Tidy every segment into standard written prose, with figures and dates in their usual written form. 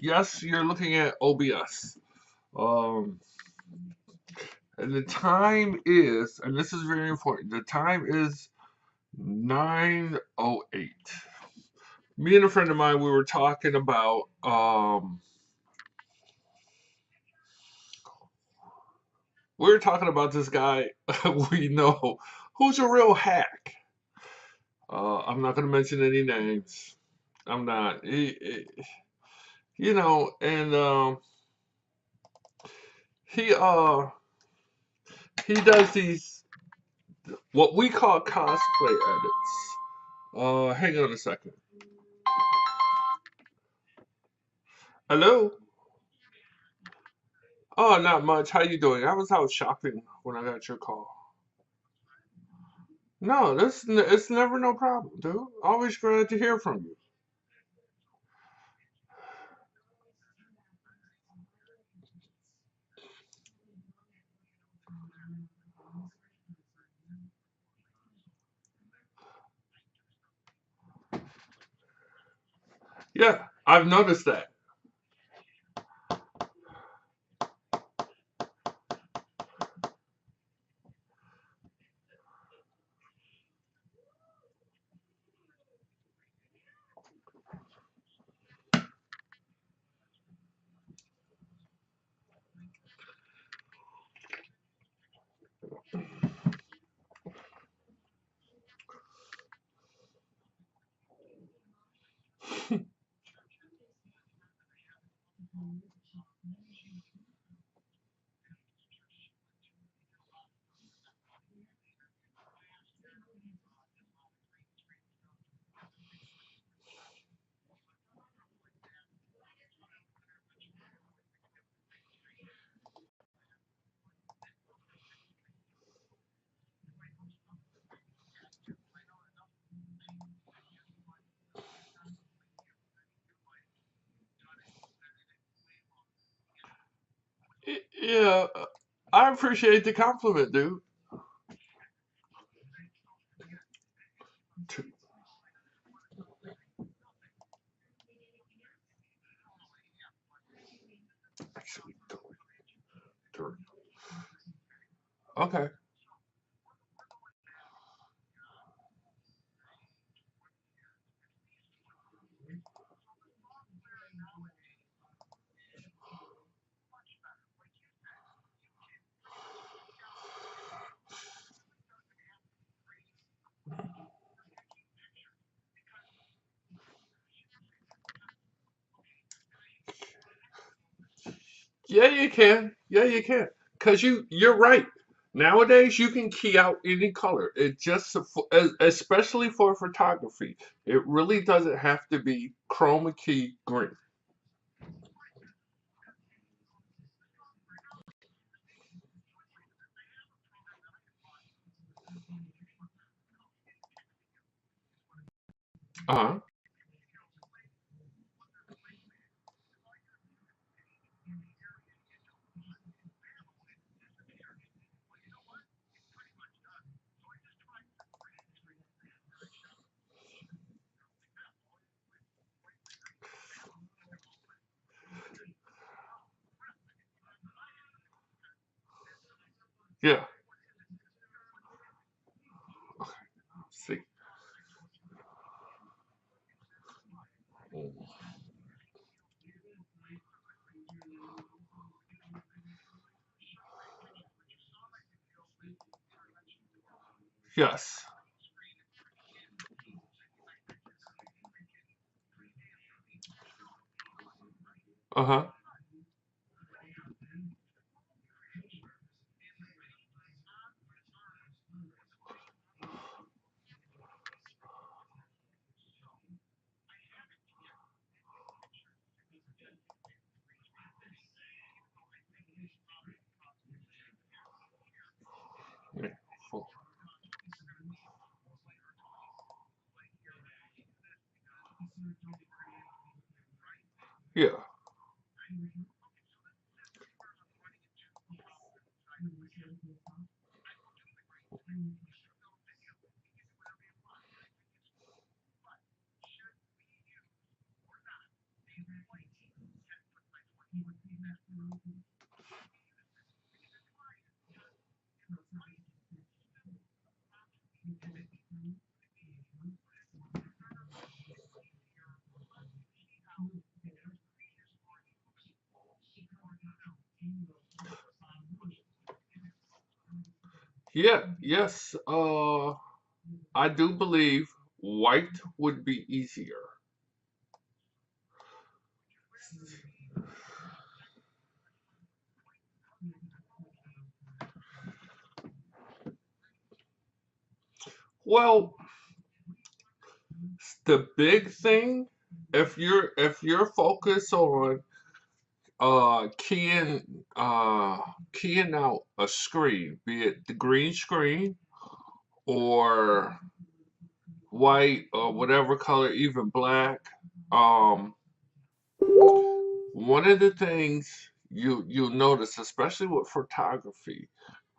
Yes, you're looking at OBS. Um, and the time is, and this is very important, the time is 9:08. Me and a friend of mine, we were talking about, this guy we know who's a real hack. I'm not going to mention any names. I'm not. And he he does these what we call cosplay edits. Hang on a second. Hello. Oh, not much. How you doing? I was out shopping when I got your call. No, it's never no problem, dude. Always glad to hear from you. Yeah, I've noticed that. Yeah, I appreciate the compliment, dude. Two, actually, three. Okay. Yeah, you can. Yeah, you can. Cause you're right. Nowadays, you can key out any color. It just, especially for photography, it really doesn't have to be chroma key green. Uh huh. Yeah. See. Yes. Uh huh. Yeah. Full. Yeah. Yeah, yes. I do believe white would be easier. Well, the big thing, if you're focused on keying keying out a screen, be it the green screen or white or whatever color, even black. One of the things you'll notice, especially with photography,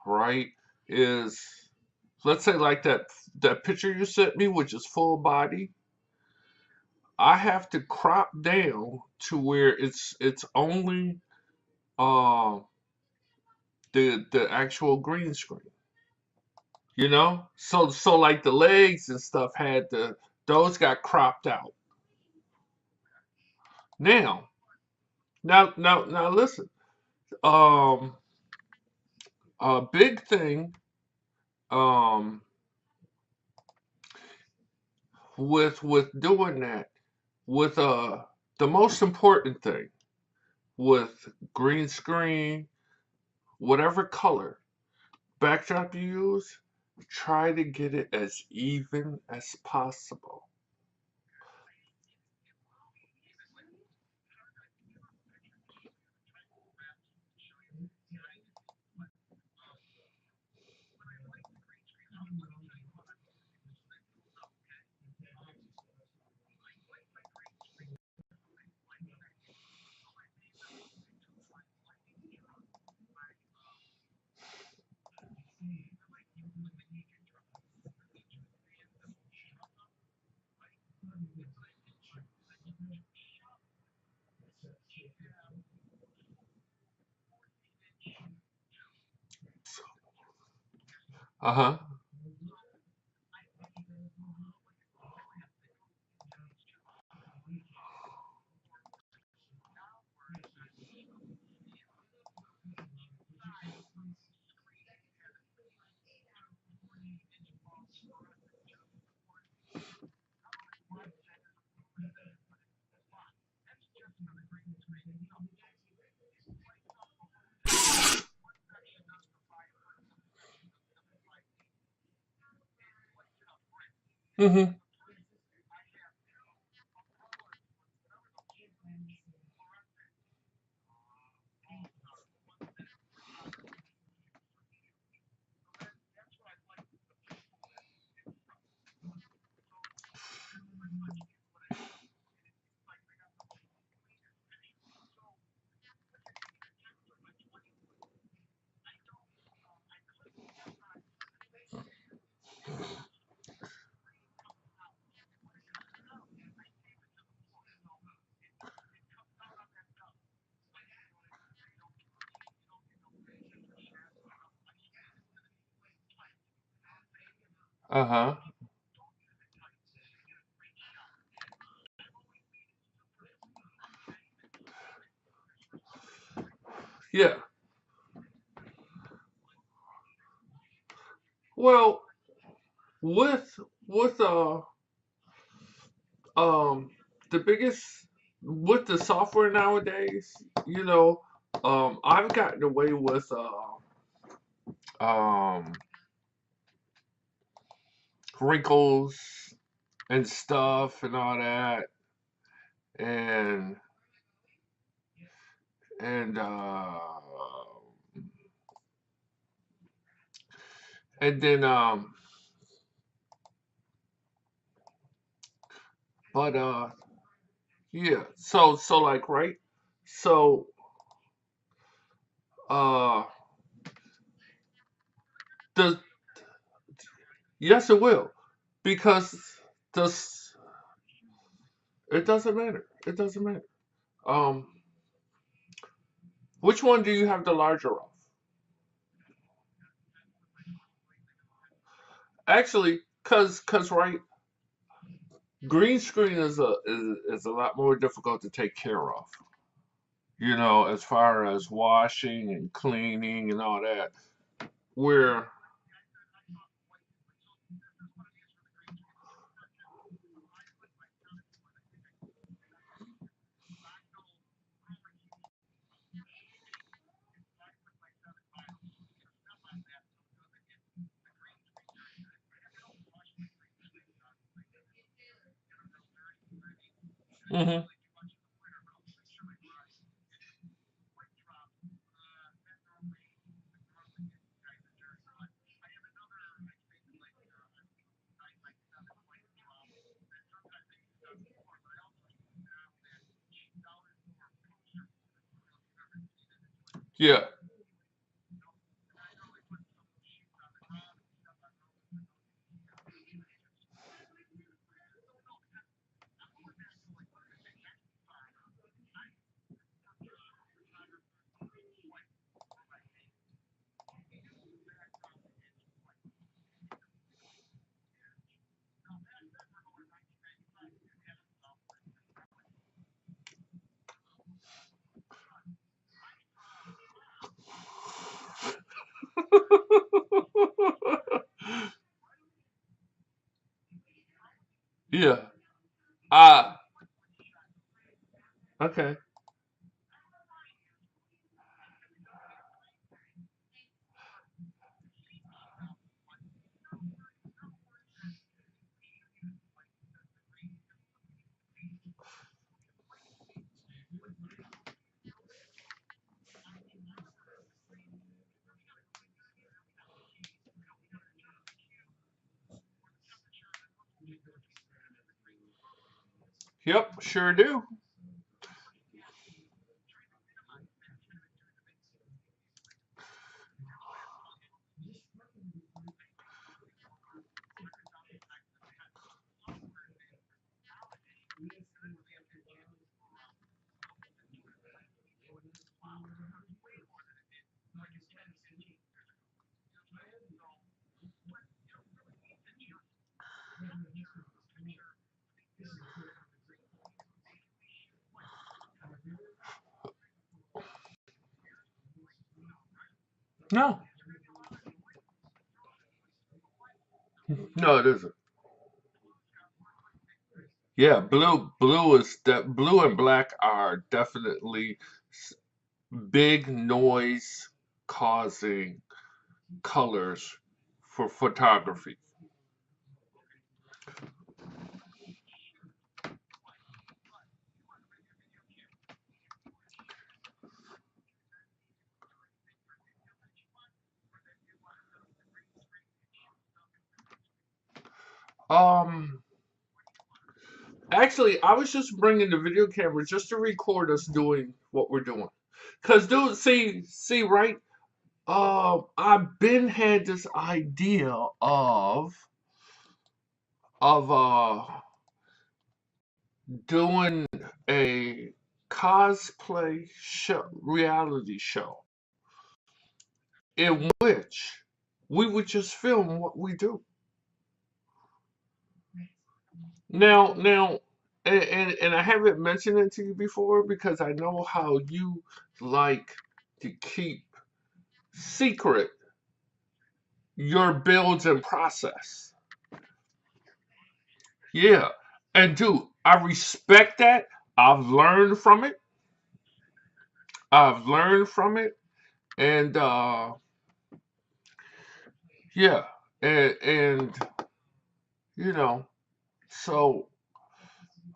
right, is let's say like that picture you sent me, which is full body. I have to crop down to where it's only uh the actual green screen. So like the legs and stuff had those got cropped out. Now, now listen. Um, a big thing um with doing that with the most important thing with green screen, whatever color backdrop you use, try to get it as even as possible. Uh-huh. Mm-hmm. Uh-huh. Yeah. Well, with with um the biggest with the software nowadays, I've gotten away with um wrinkles and stuff and all that, and and and then but yeah, so like, right, so uh the yes, it will, because the it doesn't matter, it doesn't matter. Um, which one do you have the larger of? Actually, cause right, green screen is a lot more difficult to take care of. You know, as far as washing and cleaning and all that. Where, hmm, yeah, yeah. Ah, okay. Yep, sure do. No, no, it isn't. Yeah, blue and black are definitely s- big noise causing colors for photography. Um, Actually, I was just bringing the video camera just to record us doing what we're doing. Cause dude, right? I've been had this idea of doing a cosplay show, reality show, in which we would just film what we do. Now, and I haven't mentioned it to you before because I know how you like to keep secret your builds and process. Yeah. And dude, I respect that. I've learned from it. I've learned from it. And yeah. And you know, so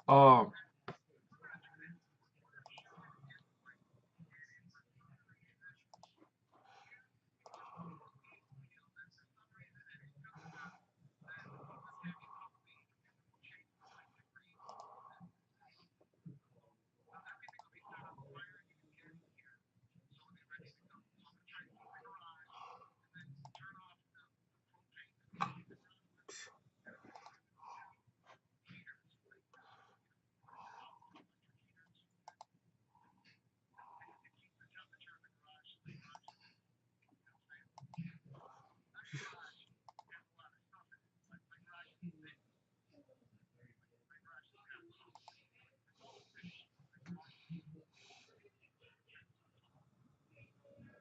um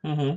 Hmm.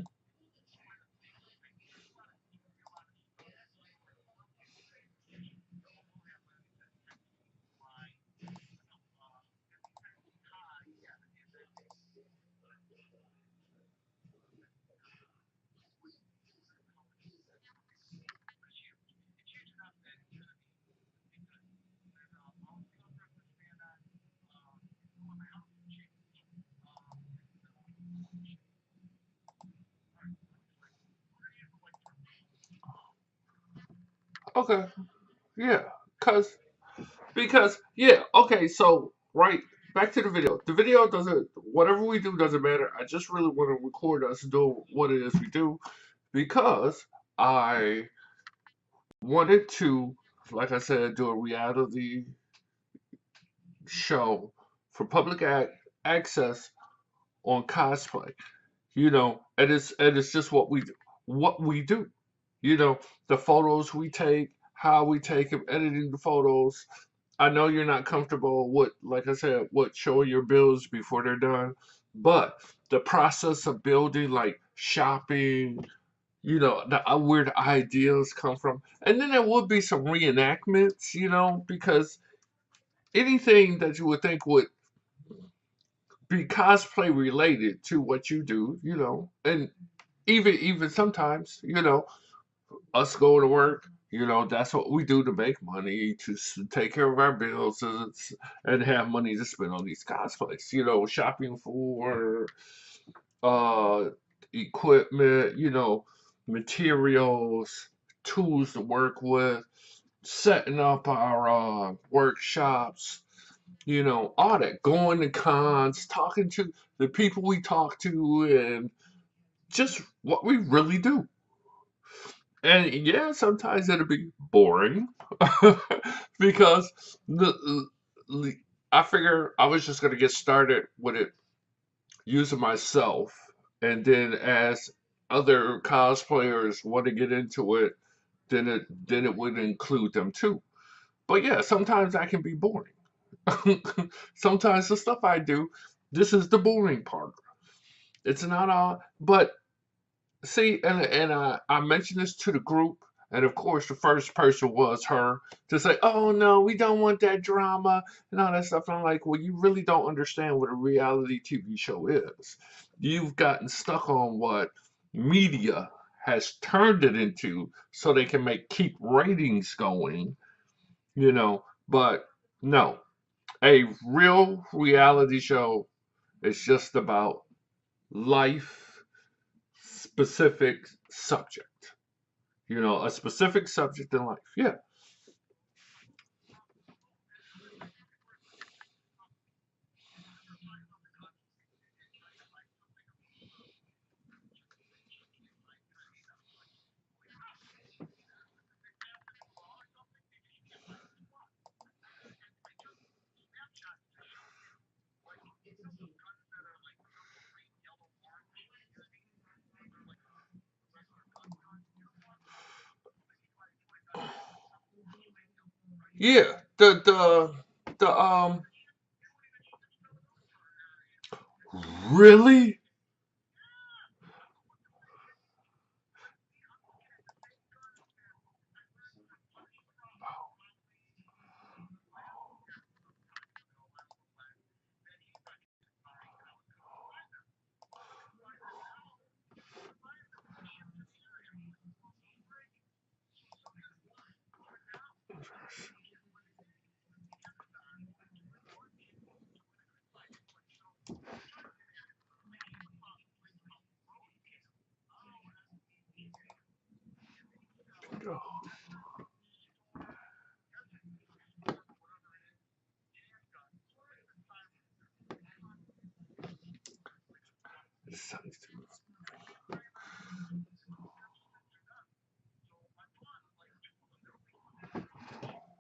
Okay. Yeah. Cause because yeah. Okay. So right back to the video. The video doesn't. Whatever we do doesn't matter. I just really want to record us doing what it is we do because I wanted to, like I said, do a reality show for public access on cosplay. And it's just what we do. What we do. You know, the photos we take, how we take them, editing the photos. I know you're not comfortable with, like I said, what showing your bills before they're done, but the process of building, like shopping, where the ideas come from, and then there would be some reenactments, because anything that you would think would be cosplay related to what you do, and even sometimes, us going to work, that's what we do to make money, to take care of our bills, and have money to spend on these cosplays, shopping for uh, equipment, materials, tools to work with, setting up our workshops, all that, going to cons, talking to the people we talk to, and just what we really do. And yeah, sometimes it'll be boring because the I figure I was just gonna get started with it using myself, and then as other cosplayers want to get into it, then it would include them too. But yeah, sometimes I can be boring. Sometimes the stuff I do, this is the boring part. It's not all, but see, and I mentioned this to the group, and of course, the first person was her to say, "Oh no, we don't want that drama and all that stuff." And I'm like, "Well, you really don't understand what a reality TV show is. You've gotten stuck on what media has turned it into, so they can keep ratings going, you know. But no, a real reality show is just about life specific subject." A specific subject in life. Yeah. Yeah. The really?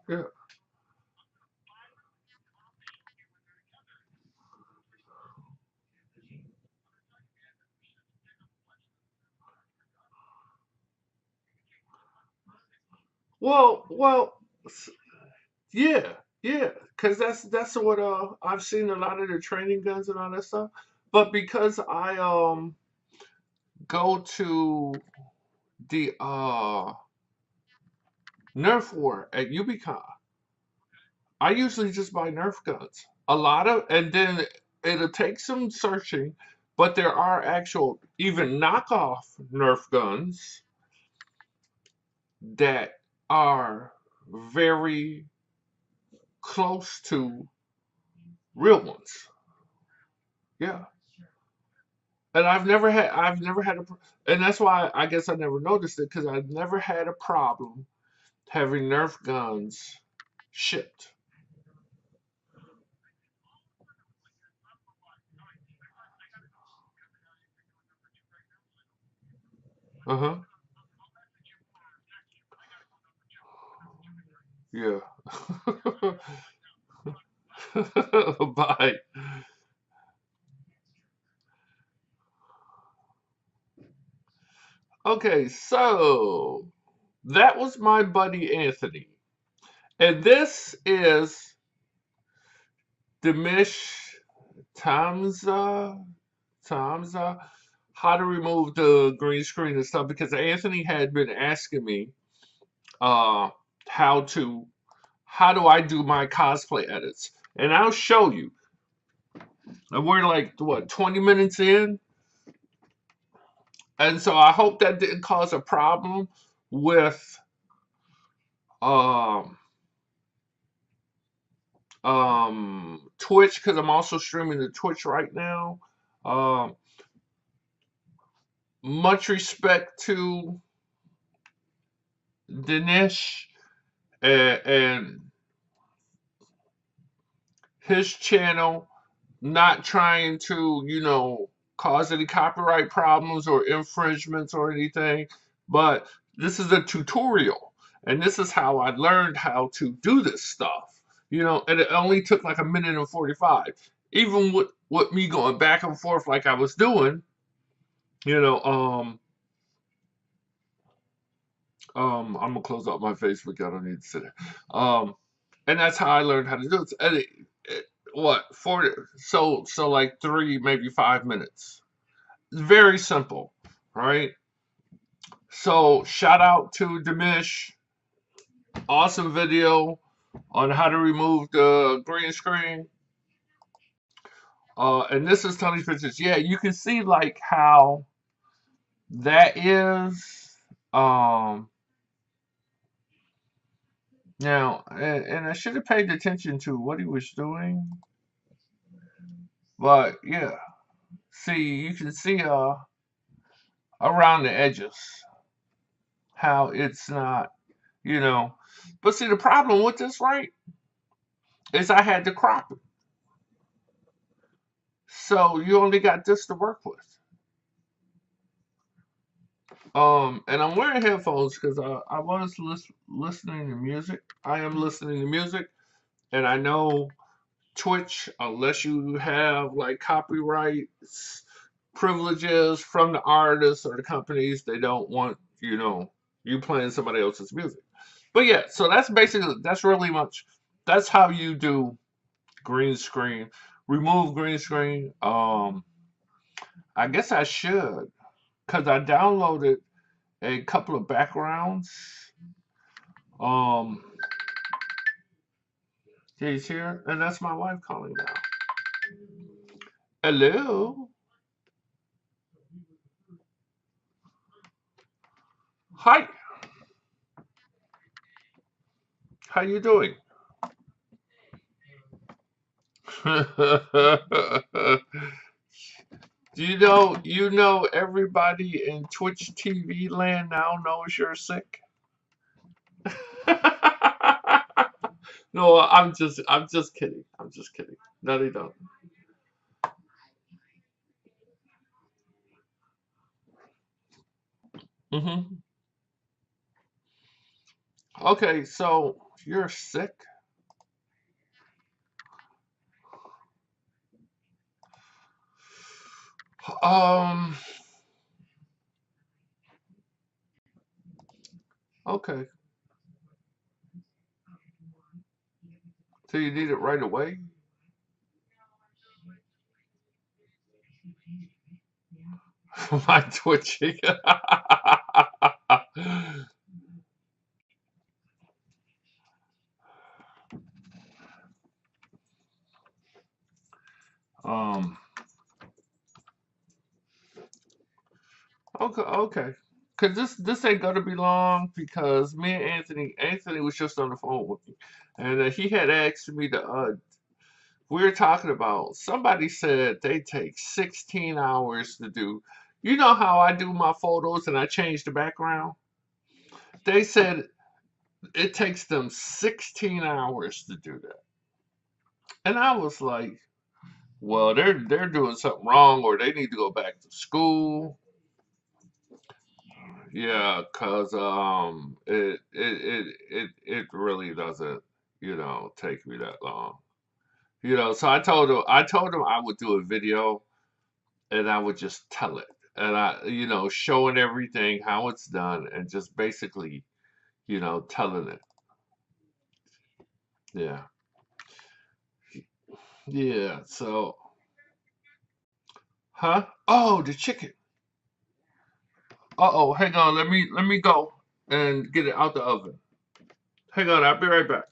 Yeah. Well, yeah, yeah, because that's what I've seen a lot of the training guns and all that stuff. But because I go to the Nerf war at UbiCon, I usually just buy Nerf guns. A lot of, and then it'll take some searching, but there are actual, even knockoff Nerf guns that are very close to real ones. Yeah. And I've never had and that's why I guess I never noticed it because I've never had a problem having Nerf guns shipped. Uh huh. Yeah. Bye. Okay, so that was my buddy Anthony. And this is Dimish Tamza Tamza how to remove the green screen and stuff because Anthony had been asking me uh how to how do I do my cosplay edits. And I'll show you. And we're like what 20 minutes in? And so I hope that didn't cause a problem with um Twitch because I'm also streaming to Twitch right now. Um, much respect to Dinesh and his channel, not trying to, cause any copyright problems or infringements or anything, but this is a tutorial, and this is how I learned how to do this stuff. And it only took like a minute and 45. Even with me going back and forth like I was doing, you know, I'm gonna close out my Facebook. I don't need to sit there. And that's how I learned how to do it. And what 40? So like 3, maybe 5 minutes. Very simple, right? So shout out to Dimish. Awesome video on how to remove the green screen. And this is Tony's pictures. Yeah, you can see like how that is. Um, Now, and I should have paid attention to what he was doing, but yeah, see, you can see around the edges how it's not, you know. But see, the problem with this, right, is I had to crop it, so you only got this to work with. And I'm wearing headphones because I was listening to music. I am listening to music, and I know Twitch, unless you have like copyrights privileges from the artists or the companies, they don't want, you playing somebody else's music. But yeah, so that's really much, that's how you do green screen. Remove green screen. I guess I should, because I downloaded a couple of backgrounds. Um, he's here, and that's my wife calling now. Hello. Hi. How you doing? Everybody in Twitch TV land now knows you're sick? No, I'm just kidding. I'm just kidding. No, they don't. Hmm. Okay, so you're sick. Um. Okay. So you need it right away. My twitching. um. Okay. Okay. Cause this ain't gonna be long because me and Anthony was just on the phone with me, and he had asked me to we were talking about somebody said they take 16 hours to do. You know how I do my photos and I change the background? They said it takes them 16 hours to do that. And I was like, well, they're doing something wrong or they need to go back to school. Yeah, cause it really doesn't, take me that long. So I told him I would do a video and I would just tell it. And showing everything, how it's done, and just basically, telling it. Yeah. Yeah. So, huh? Oh, the chicken. Uh-oh, hang on. Let me go and get it out the oven. Hang on, I'll be right back.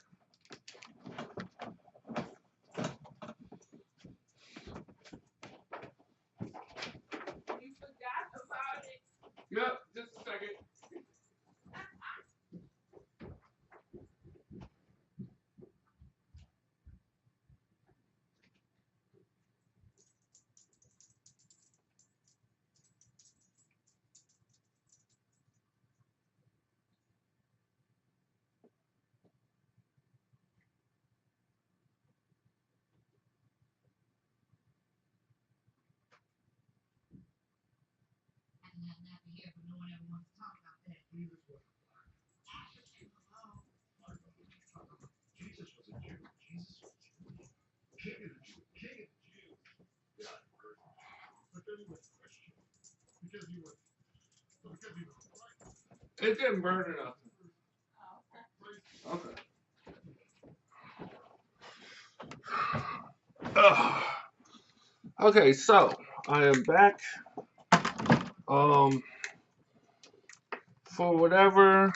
Yep, just a second. It didn't burn enough. Okay. Ugh. Okay, so I am back. Um, for whatever,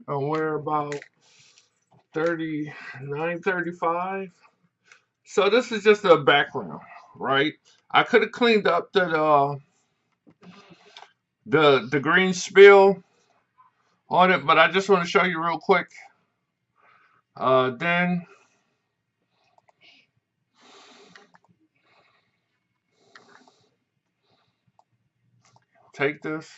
we're about 39, 35. So this is just a background, right? I could have cleaned up the green spill on it, but I just want to show you real quick. Then take this.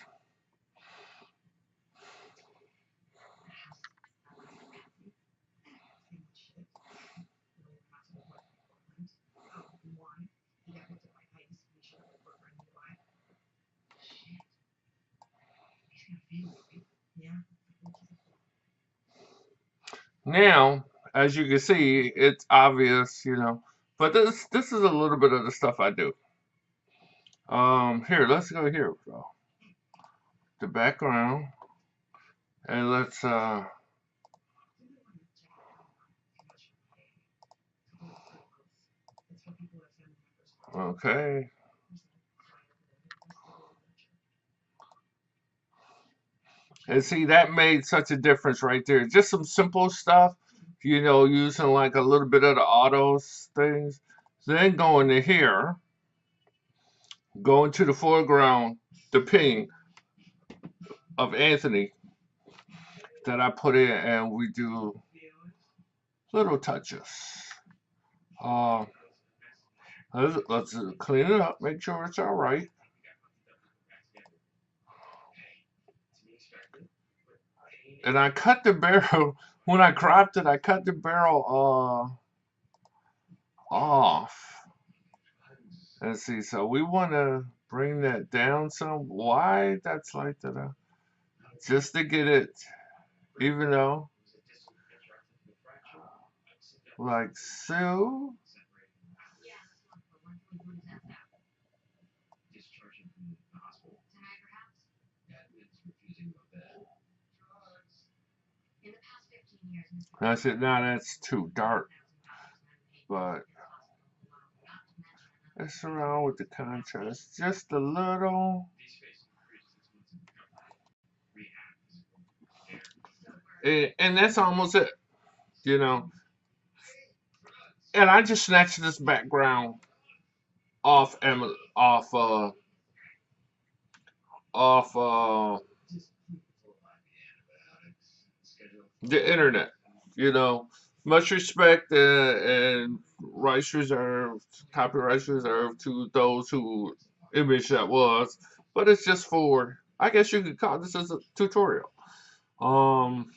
Now, as you can see, it's obvious, but this is a little bit of the stuff I do. Here, let's go here, bro. The background, and let's okay. And see, that made such a difference right there. Just some simple stuff, using like a little bit of the autos things. Then going to here, going to the foreground, the ping of Anthony that I put in, and we do little touches. Uh, let's clean it up, make sure it's all right. And I cut the barrel when I cropped it. I cut the barrel off. Let's see. So we want to bring that down some. Why that's like that? Just to get it even though, like so. And I said, nah, that's too dark. But Mess around with the contrast just a little. And that's almost it, you know. And I just snatched this background off off the internet. You know, much respect and rights reserved, copyrights reserved to those who image that was, but it's just for. I guess you could call this as a tutorial. Um,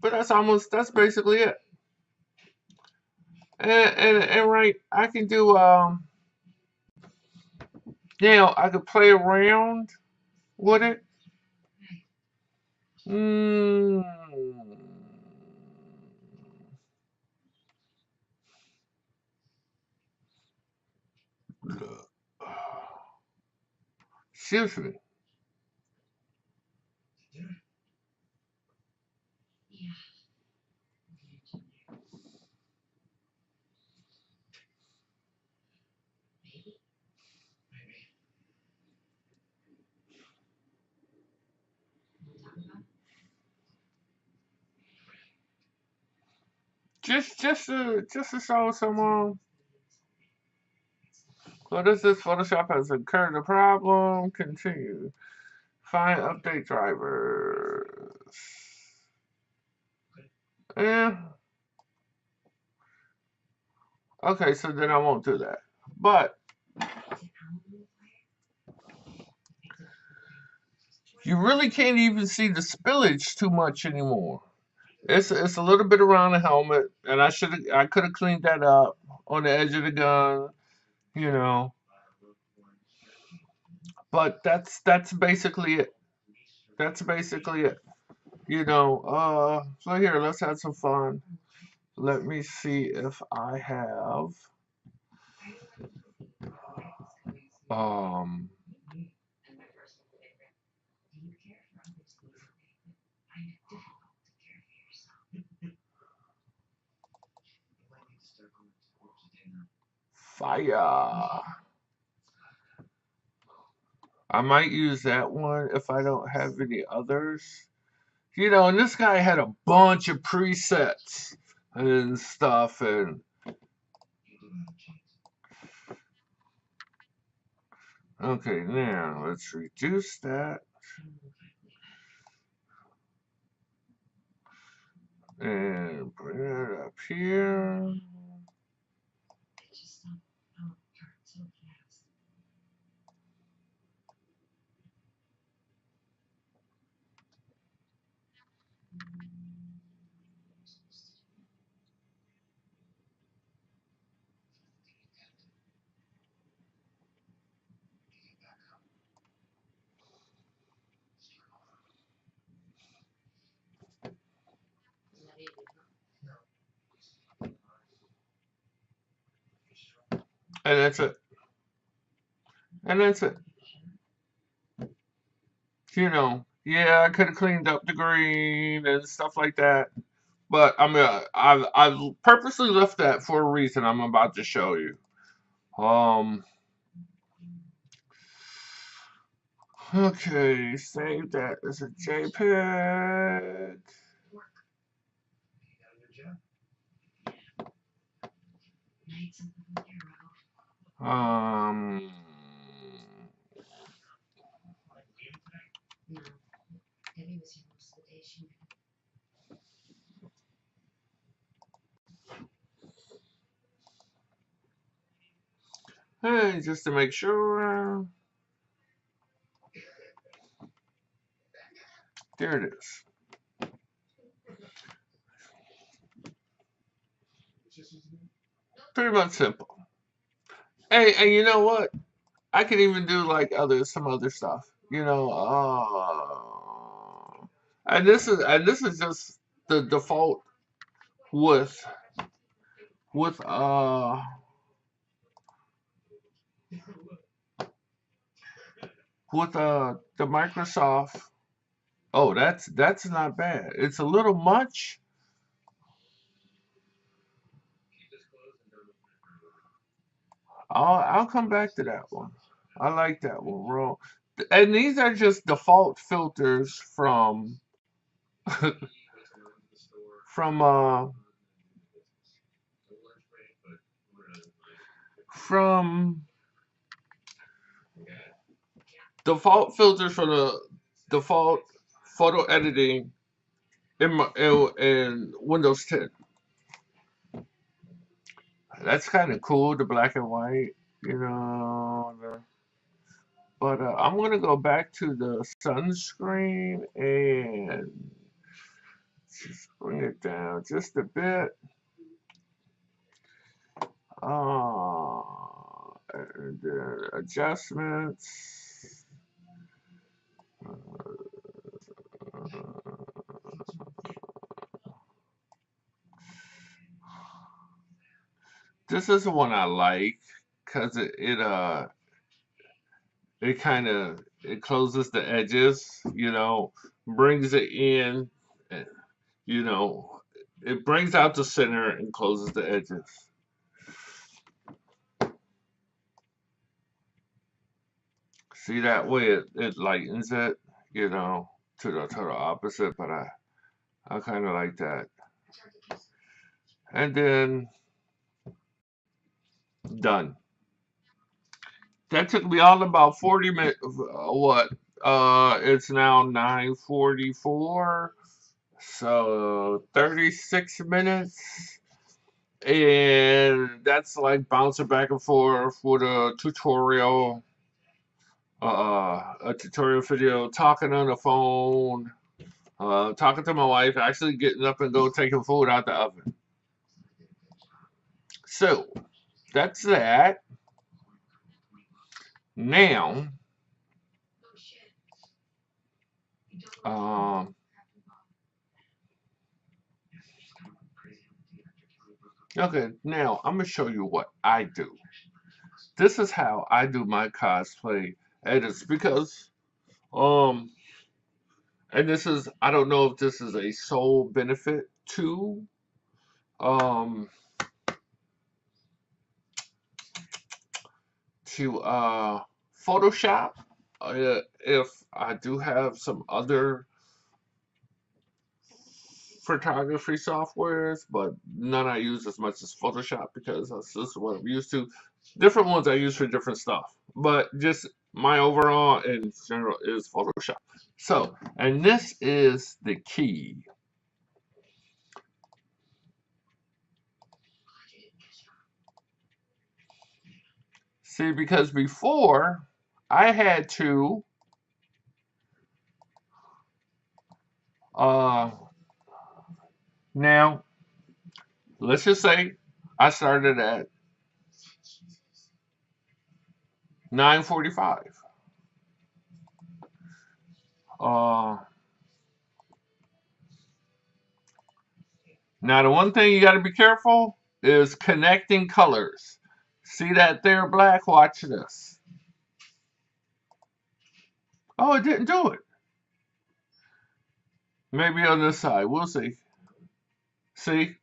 but that's basically it. And right, I can do I could play around with it. Mm. Excuse me. Just to show someone. So this is Photoshop has incurred a problem. Continue. Find update drivers. Yeah. Okay, so then I won't do that. But you really can't even see the spillage too much anymore. It's a little bit around the helmet, and I could have cleaned that up on the edge of the gun, you know. But that's basically it. That's basically it. You know. So here, let's have some fun. Let me see if I have um fire. I might use that one if I don't have any others. You know, and this guy had a bunch of presets and stuff, and okay, now let's reduce that and bring it up here. And that's it. And that's it. You know, yeah, I could have cleaned up the green and stuff like that. But I've purposely left that for a reason I'm about to show you. Um, okay, save that as a JPEG. Um, hey, just to make sure. There it is. Pretty much simple. Hey, and you know what? I can even do like some other stuff. You know, and this is just the default with with uh with the Microsoft. Oh, that's not bad. It's a little much. I'll come back to that one. I like that one, bro. And these are just default filters from from default filters for the default photo editing in Windows 10. That's kind of cool, the black and white, you know. But I'm gonna go back to the sunscreen and just bring it down just a bit. And then adjustments. This is the one I like because it kind of it closes the edges, you know, brings it in, eh, you know, it brings out the center and closes the edges. See that way it lightens it, you know, to the opposite, but I kind of like that. And then done. That took me all about 40 minutes. What? It's now 9:44, so 36 minutes, and that's like bouncing back and forth with a tutorial video, talking on the phone, talking to my wife, actually getting up and go taking food out the oven. So that's that. Now, um, okay, now I'm gonna show you what I do. This is how I do my cosplay edits because, um, and this is, I don't know if this is a sole benefit um, to Photoshop. If I do have some other photography softwares, but none I use as much as Photoshop because that's just what I'm used to. Different ones I use for different stuff, but just my overall in general is Photoshop. So, and this is the key. See, because before I had to, uh, now let's just say I started at 9:45. Uh, Now, the one thing you got to be careful is connecting colors. See that there, black? Watch this. Oh, it didn't do it. Maybe on this side. We'll see. See?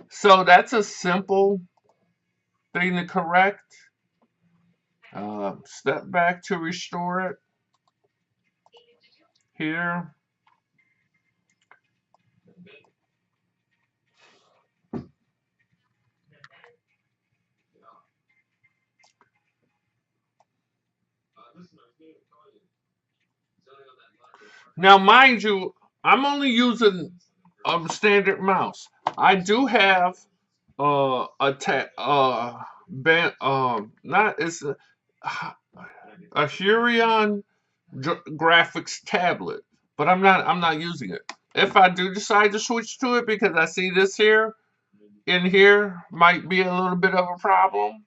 So that's a simple thing to correct. Step back to restore it. Here. Now, mind you, I'm only using a standard mouse. I do have band not it's a Hurion graphics tablet, but I'm not using it. If I do decide to switch to it because I see this here in here might be a little bit of a problem.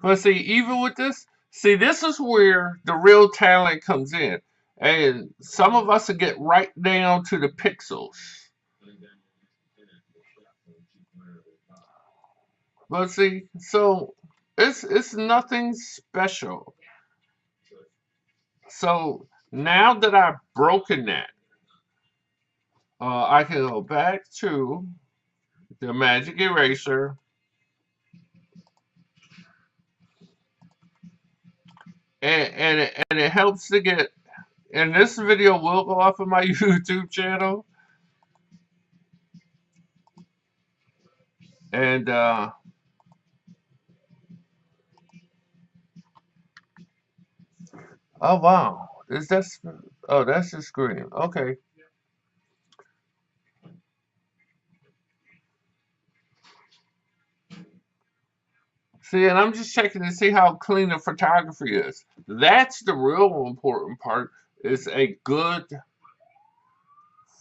But see, even with this, see, this is where the real talent comes in. And some of us will get right down to the pixels. But see, so it's nothing special. So now that I've broken that, I can go back to the magic eraser, and it helps to get. And this video will go off of my YouTube channel, and oh wow, is that? Oh, that's the screen. Okay. See, and I'm just checking to see how clean the photography is. That's the real important part. Is a good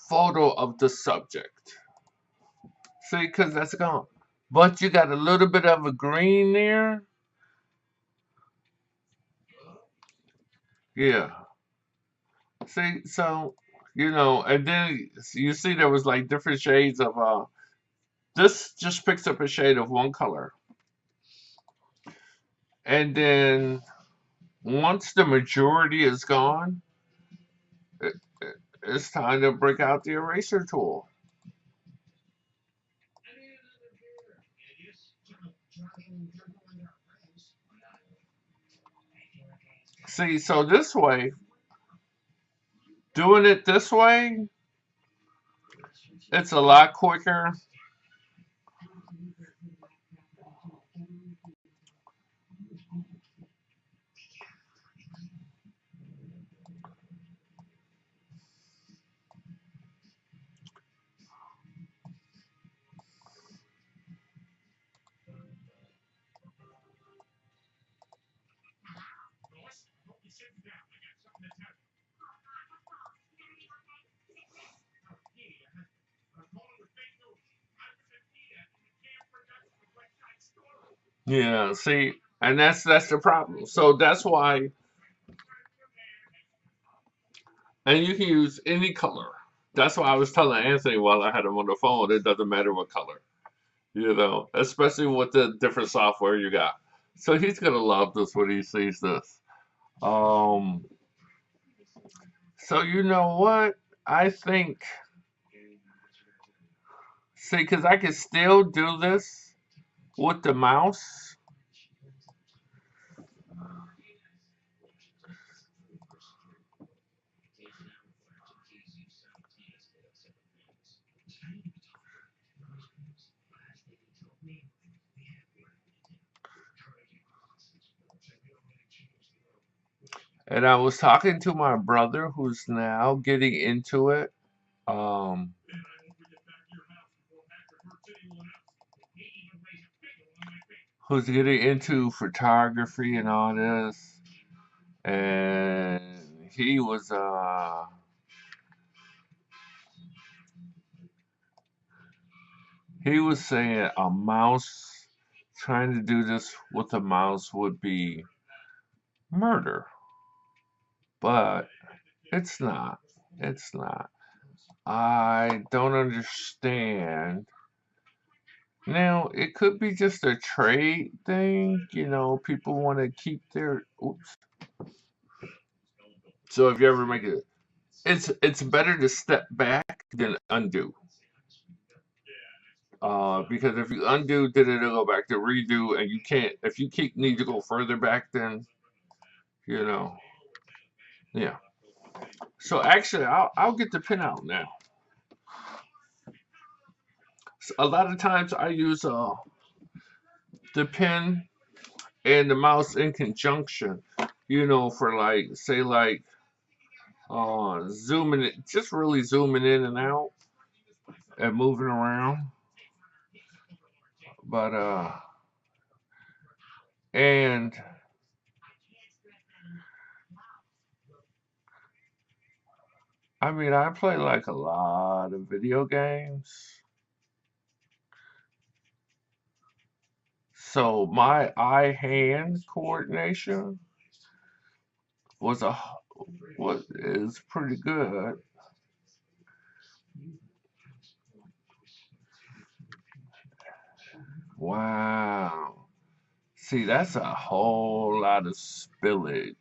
photo of the subject. See, because that's gone. But you got a little bit of a green there. Yeah. See, so and then you see there was like different shades of this just picks up a shade of one color. And then once the majority is gone, it's time to break out the eraser tool. See, so this way, doing it this way, it's a lot quicker. Yeah, see, and that's the problem. So that's why, and you can use any color. That's why I was telling Anthony while I had him on the phone, it doesn't matter what color, especially with the different software you got. So he's gonna love this when he sees this. Um, so you know what? I think, see, because I can still do this with the mouse. And I was talking to my brother who's now getting into it. Um, who's getting into photography and all this. And he was saying a mouse trying to do this with a mouse would be murder. But it's not. It's not. I don't understand. Now, it could be just a trade thing. People want to keep their. Oops. So if you ever make it, it's better to step back than undo. Because if you undo, then it'll go back to redo, and you can't. If you need to go further back, then you know, yeah. So actually, I'll get the pin out now. So a lot of times I use the pen and the mouse in conjunction. For like say like zooming it, just really zooming in and out and moving around. But and I mean I play like a lot of video games. So my eye hand coordination was a was is pretty good. Wow. See, that's a whole lot of spillage.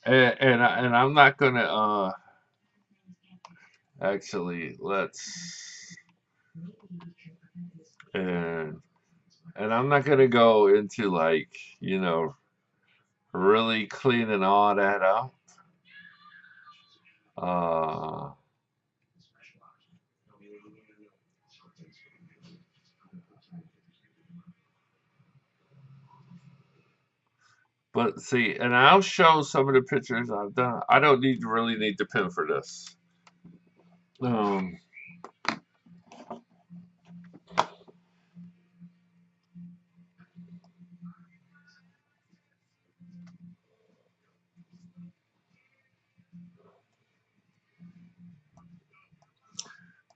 and I'm not gonna Actually, let's and I'm not gonna go into like, really cleaning all that up. Uh, but see, and I'll show some of the pictures I've done. I don't really need the pen for this. Um,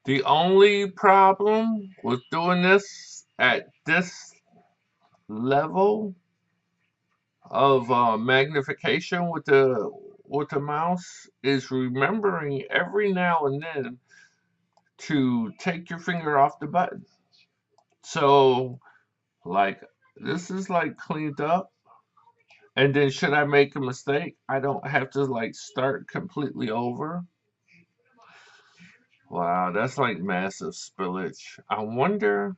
the only problem with doing this at this level of magnification with the mouse is remembering every now and then to take your finger off the button. So, like, this is like cleaned up. And then, should I make a mistake, I don't have to like start completely over. Wow, that's like massive spillage. I wonder.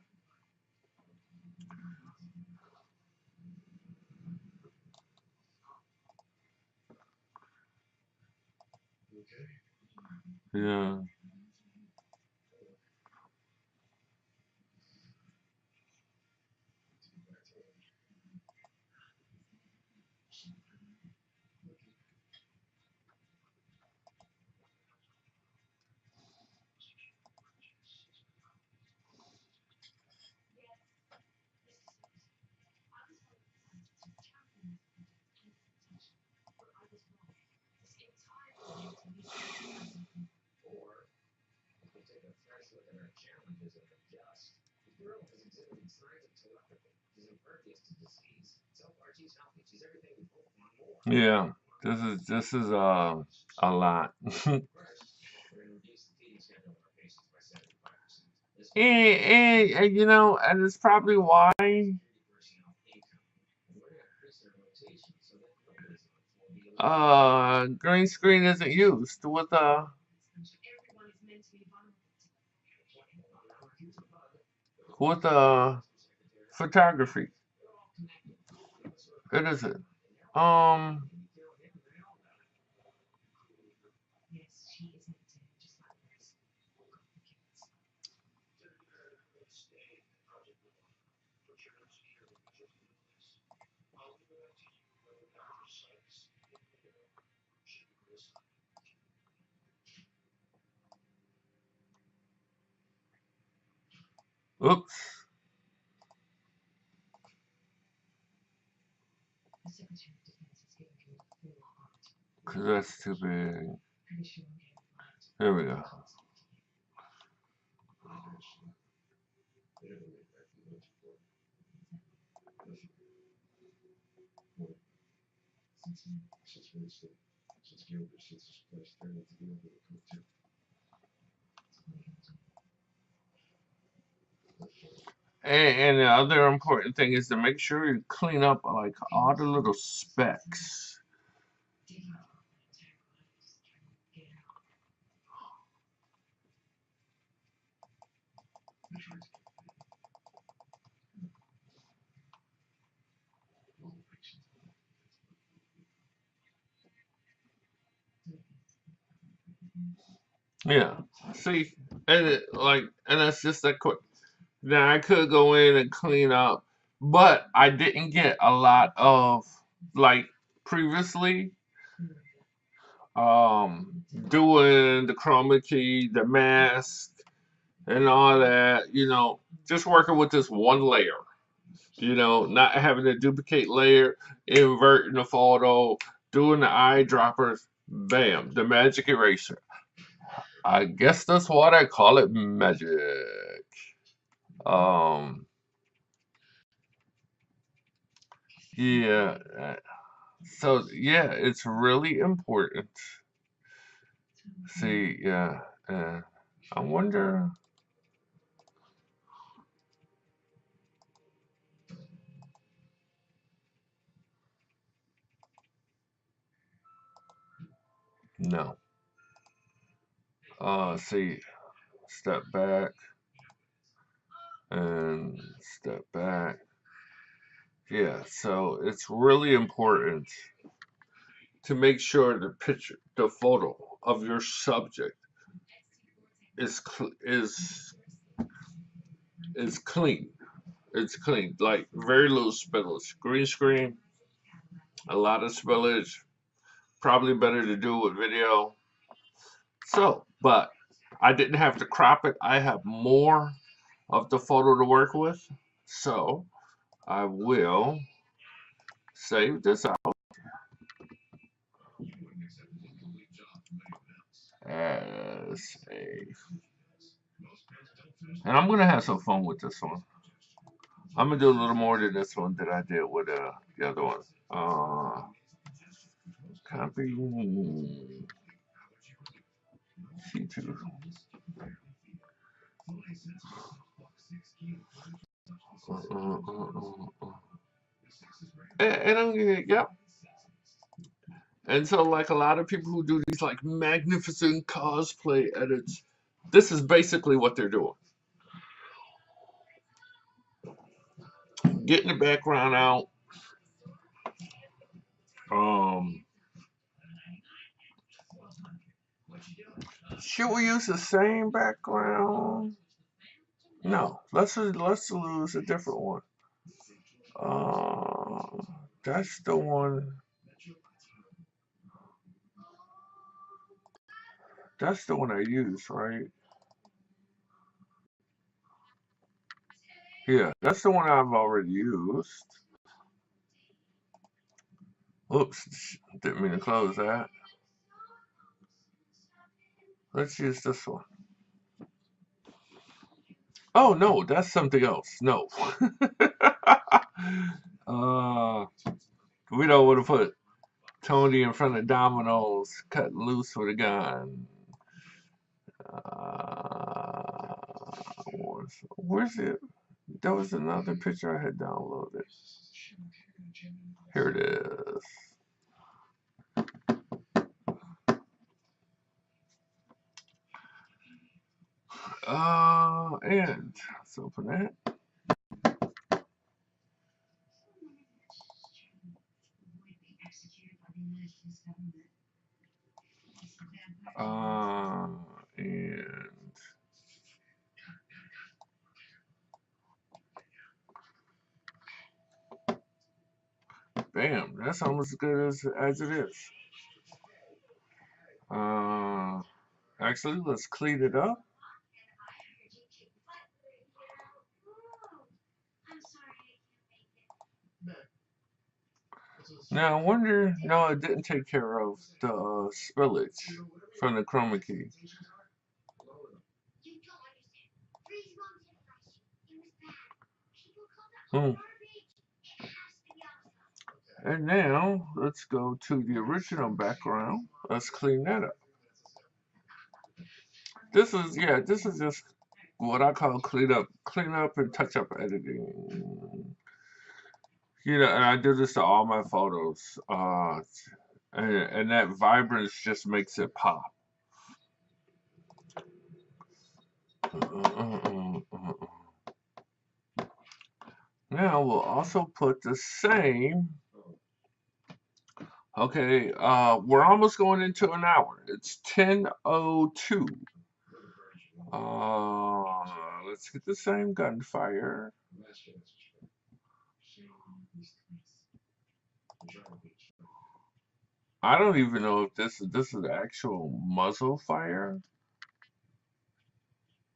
Yeah. Yeah. This is a lot. And and it's probably why green screen isn't used with photography. It isn't. Um. Oops. Cause that's too big. Here we go. And the other important thing is to make sure you clean up like all the little specks. Yeah. See, and that's just that quick. Now I could go in and clean up, but I didn't get a lot of like previously doing the chroma key, the mask, and all that. Just working with this one layer. Not having to duplicate layer, inverting the photo, doing the eyedroppers. Bam, the magic eraser. I guess that's what I call it, magic. Um, yeah. So yeah, it's really important. See, yeah. I wonder. No. See, step back and step back. Yeah, so it's really important to make sure the picture, the photo of your subject is clean. It's clean, like very little spillage. Green screen, a lot of spillage. Probably better to do with video. So, but I didn't have to crop it. I have more of the photo to work with. So I will save this out as a, and I'm gonna have some fun with this one. I'm gonna do a little more than this one that I did with the other one. Copy C2. And I'm gonna, yep. And so, like a lot of people who do these like magnificent cosplay edits, this is basically what they're doing. Getting the background out. Um, should we use the same background? No, let's use a different one. Uh, that's the one. That's the one I use, right? Yeah, that's the one I've already used. Oops, didn't mean to close that. Let's use this one. Oh no, that's something else. No. uh, we don't want to put Tony in front of Domino's cutting loose with a gun. Uh, where's it? There was another picture I had downloaded. Here it is. And let's open that. And bam, that's almost as good as it is. Actually, let's clean it up. Now I wonder. No, it didn't take care of the spillage from the chroma key. Hmm. And now let's go to the original background. Let's clean that up. This is just what I call clean up and touch up editing. You know, and I do this to all my photos. And that vibrance just makes it pop. Now we'll also put the same. Okay, we're almost going into an hour. It's 10:02. Let's get the same gunfire. I don't even know if this is actual muzzle fire.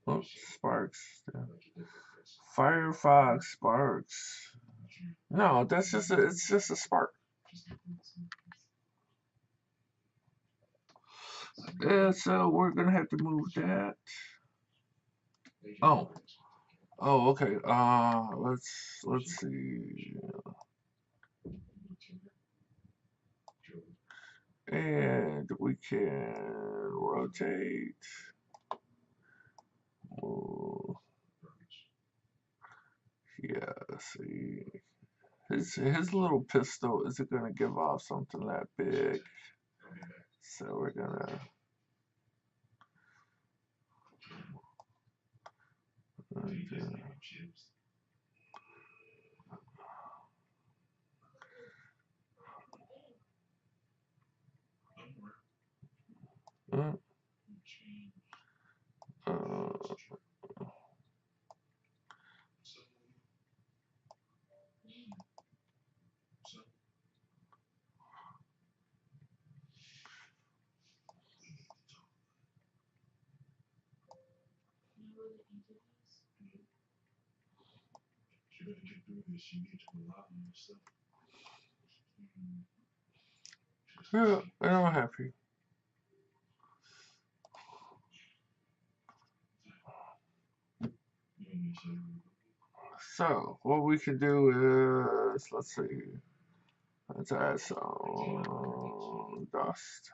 Oops, sparks. Firefox sparks. No, it's just a spark. Yeah, so we're gonna have to move that. Oh, okay. Let's see. And we can rotate. Move. Yeah, see. His little pistol isn't gonna give off something that big. So we're gonna Mm, uh, yeah, and I'm happy. So what we can do is, let's see, let's add some dust.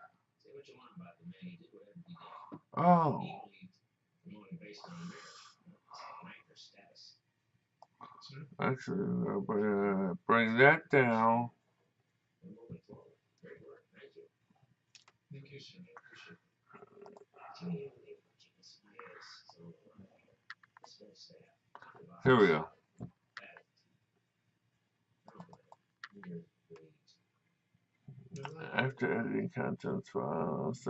Oh, actually, bring that down. Here we go. After editing content files,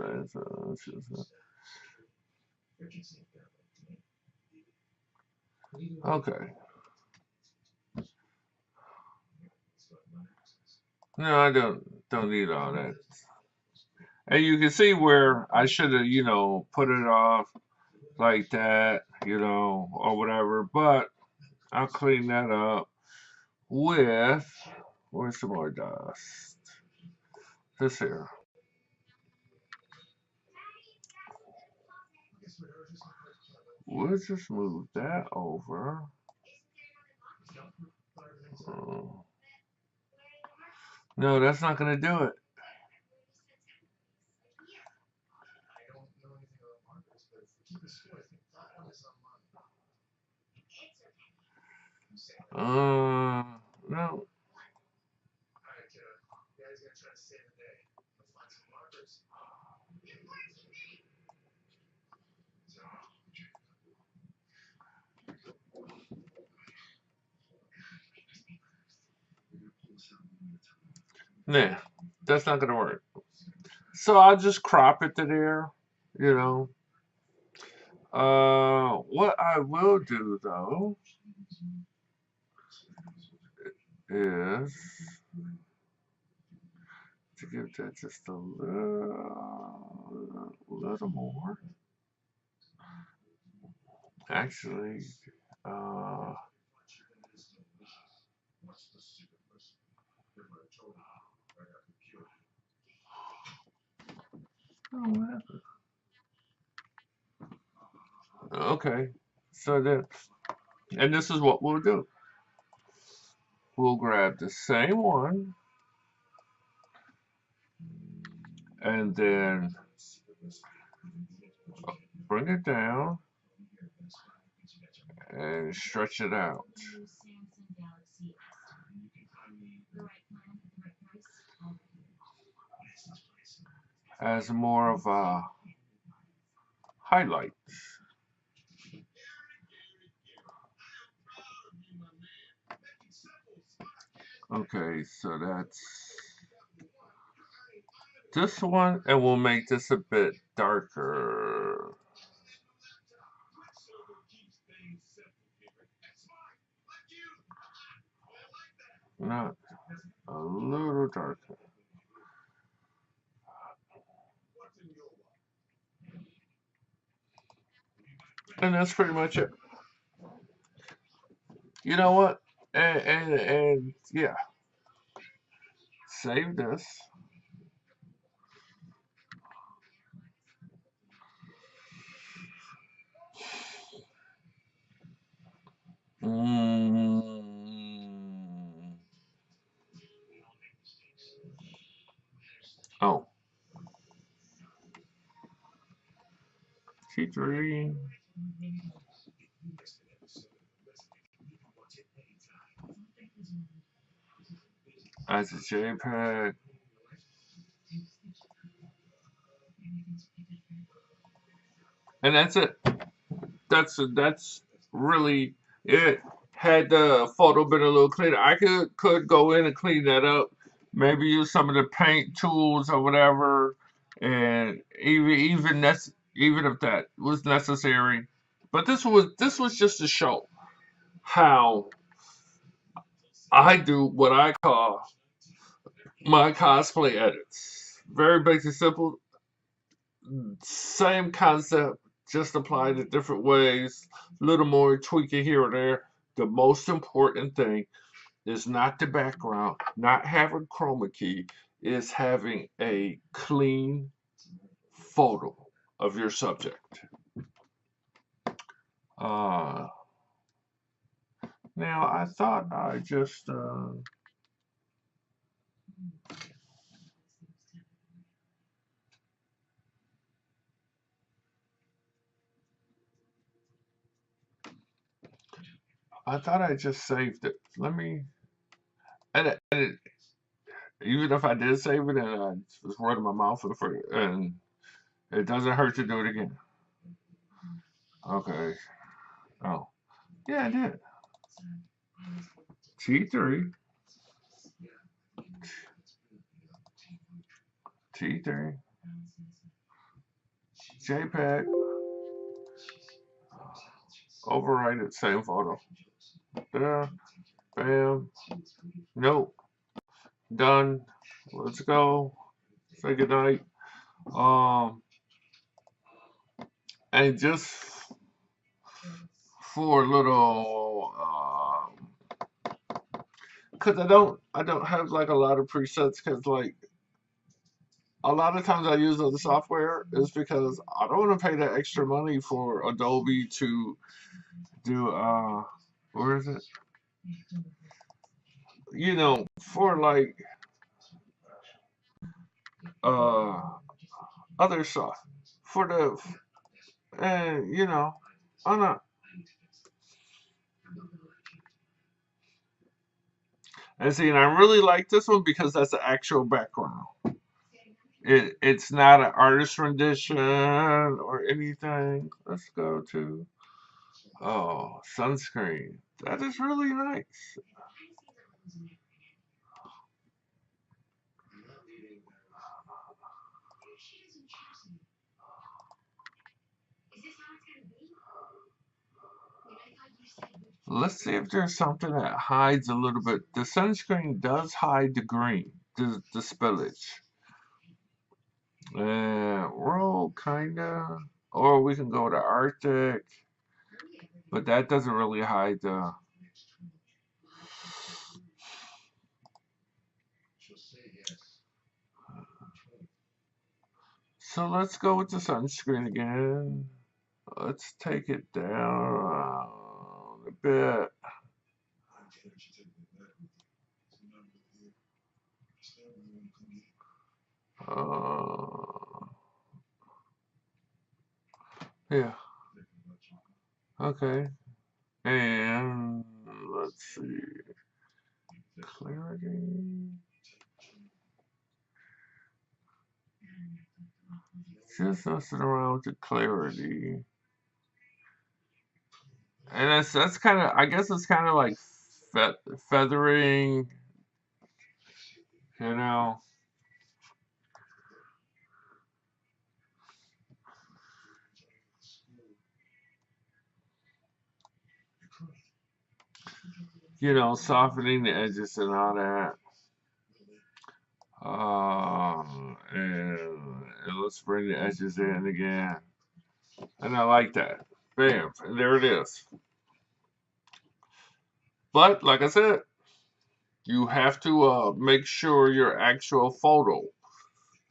okay. No, I don't need all that. And you can see where I should have, put it off like that, or whatever. But I'll clean that up with, where's some more dust? This here. We'll just move that over. Oh. No, that's not going to do it. No. Nah, that's not going to work. So I'll just crop it to there, you know. What I will do though is to give that just a little more. Actually, uh, oh, okay. So then, and this is what we'll do. We'll grab the same one and then bring it down and stretch it out as more of a highlight. Okay, so that's this one, and we'll make this a bit darker. Not a little darker. And that's pretty much it. You know what? And yeah, save this. Mm. Oh, T3 as a JPEG. And that's it. That's really it had the photo been a little cleaner, I could go in and clean that up. Maybe use some of the paint tools or whatever, and even if that was necessary. But this was just to show how I do what I call my cosplay edits. Very basic, simple, same concept, just applied in different ways, a little more tweaking here or there. The most important thing is not the background, not having chroma key, is having a clean photo of your subject. Uh, Now I thought I just saved it. Let me, and even if I did save it and I was running my mouth and it doesn't hurt to do it again. Okay. Oh, yeah, I did. T3, T3, JPEG, overwrite it, same photo. There, bam, nope, done. Let's go. Say goodnight. Um, and just for a little, cause I don't have like a lot of presets, cause like a lot of times I use other software is because I don't want to pay that extra money for Adobe to do where is it? For like uh other stuff. For the and I'm not and see and I really like this one because that's the actual background. It's not an artist rendition or anything. Let's go to sunscreen. That is really nice. Let's see if there's something that hides a little bit. The sunscreen does hide the green, the spillage. Roll kinda, or we can go to Arctic, but that doesn't really hide the. So let's go with the sunscreen again. Let's take it down a bit. Uh, yeah. Okay. And let's see. Clarity. Just messing around with the clarity. And that's kind of, I guess it's kind of like feathering, you know. Softening the edges and all that. And let's bring the edges in again. And I like that. Bam, and there it is. But like I said, you have to make sure your actual photo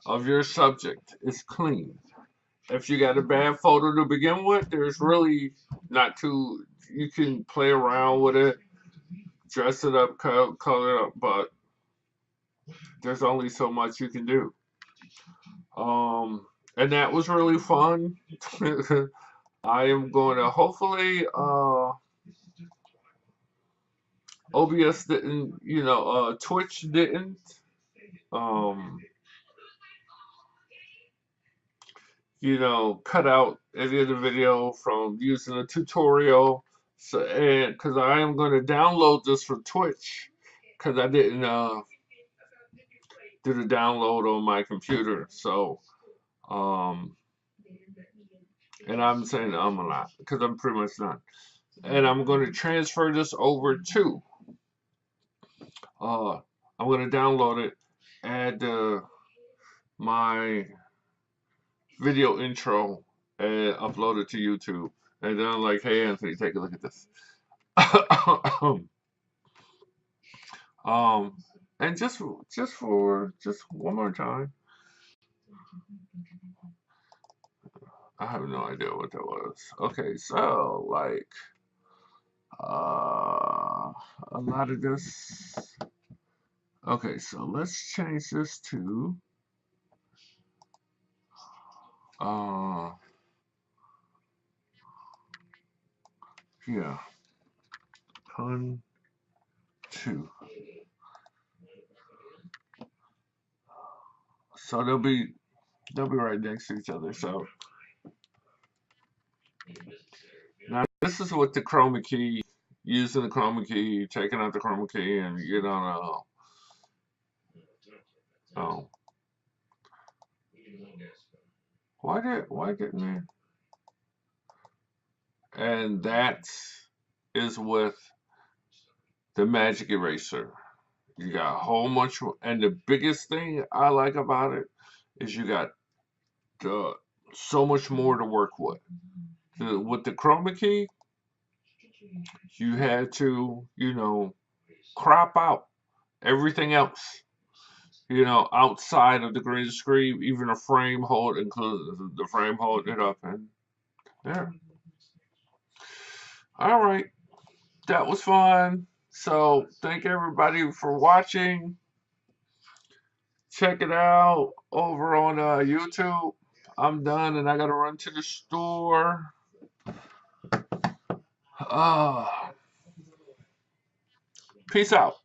of your subject is clean. If you got a bad photo to begin with, there's really not too. You can play around with it, dress it up, color it up, but there's only so much you can do. And that was really fun. I am going to hopefully OBS didn't, Twitch didn't, um, cut out any of the video from using a tutorial. So, and because I am going to download this for Twitch, because I didn't do the download on my computer. So, um, and I'm saying I'm a lot because I'm pretty much done. And I'm going to transfer this over to, uh, I'm going to download it, add my video intro, and upload it to YouTube. And then I'm like, hey, Anthony, take a look at this. um, and just one more time. I have no idea what that was. Okay, so like a lot of this. Okay, so let's change this to uh yeah, pun two. So they'll be right next to each other. So now this is with the chroma key, using the chroma key, taking out the chroma key, and you don't know. Oh, why didn't they? And that is with the magic eraser. You got a whole bunch, and the biggest thing I like about it is you got so much more to work with. With the chroma key, you had to, crop out everything else, outside of the green screen, even a frame hold, including the frame holding it up. And there. All right, that was fun. So thank everybody for watching. Check it out over on YouTube. I'm done and I gotta run to the store. Uh, Peace out.